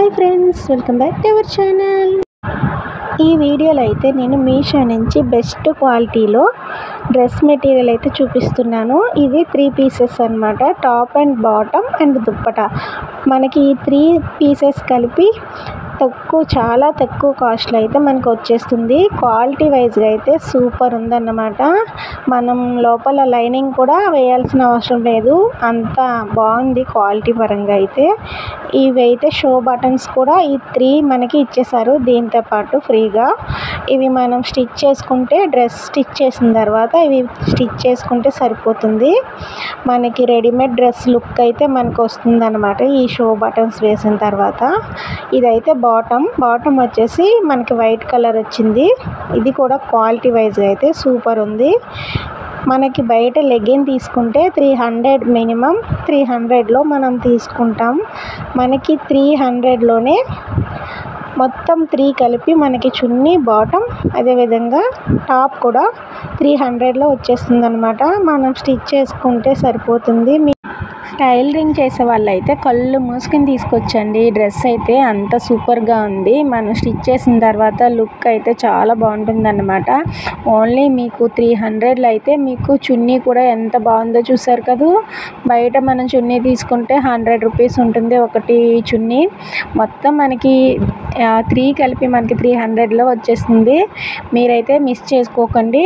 Hi friends, welcome back to our channel. ఈ వీడియోలో అయితే నేను మీషో నుంచి బెస్ట్ క్వాలిటీలో డ్రెస్ మెటీరియల్ అయితే చూపిస్తున్నాను. ఇది 3 పీసెస్ అన్నమాట. Top and bottom and dupatta. మనకి ఈ 3 పీసెస్ కలిపి చాలా తక్కువ కాస్ట్లో అయితే మనకు వచ్చేస్తుంది. క్వాలిటీ వైజ్గా అయితే సూపర్ ఉందన్నమాట. మనం లోపల లైనింగ్ కూడా వేయాల్సిన అవసరం లేదు, అంత బాగుంది క్వాలిటీ పరంగా అయితే. ఇవి అయితే షో బటన్స్ కూడా ఈ 3 మనకి ఇచ్చేసారు దీంతో పాటు ఫ్రీగా. ఇవి మనం స్టిచ్ చేసుకుంటే, డ్రెస్ స్టిచ్ చేసిన తర్వాత ఇవి స్టిచ్ చేసుకుంటే సరిపోతుంది. మనకి రెడీమేడ్ డ్రెస్ లుక్ అయితే మనకు వస్తుంది అన్నమాట ఈ షో బటన్స్ వేసిన తర్వాత. ఇదైతే బాటమ్ వచ్చేసి మనకి వైట్ కలర్ వచ్చింది. ఇది కూడా క్వాలిటీ వైజ్గా అయితే సూపర్ ఉంది. మనకి బయట లెగ్గిన్ తీసుకుంటే 300 మినిమం 300లో మనం తీసుకుంటాం. మనకి 300లోనే మొత్తం 3 కలిపి మనకి చున్నీ, బాటమ్, అదేవిధంగా టాప్ కూడా 300లో వచ్చేస్తుంది అనమాట. మనం స్టిచ్ చేసుకుంటే సరిపోతుంది. టైలరింగ్ చేసే వాళ్ళు అయితే కళ్ళు మూసుకొని తీసుకొచ్చండి. డ్రెస్ అయితే అంత సూపర్గా ఉంది. మనం స్టిచ్ చేసిన తర్వాత లుక్ అయితే చాలా బాగుంటుంది అన్నమాట. ఓన్లీ మీకు 300లో అయితే మీకు చున్నీ కూడా ఎంత బాగుందో చూసారు కదా. బయట మనం చున్నీ తీసుకుంటే 100 రూపీస్ ఉంటుంది ఒకటి చున్నీ. మొత్తం మనకి 3 కలిపి మనకి 300లో వచ్చేస్తుంది. మీరైతే మిస్ చేసుకోకండి.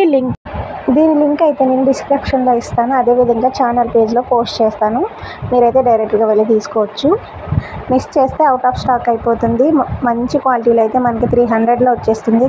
దీని లింక్ అయితే నేను డిస్క్రిప్షన్లో ఇస్తాను, అదేవిధంగా ఛానల్ పేజ్లో పోస్ట్ చేస్తాను. మీరైతే డైరెక్ట్గా వెళ్ళి తీసుకోవచ్చు. మిస్ చేస్తే అవుట్ ఆఫ్ స్టాక్ అయిపోతుంది. మంచి క్వాలిటీలో అయితే మనకి 300లో వచ్చేస్తుంది.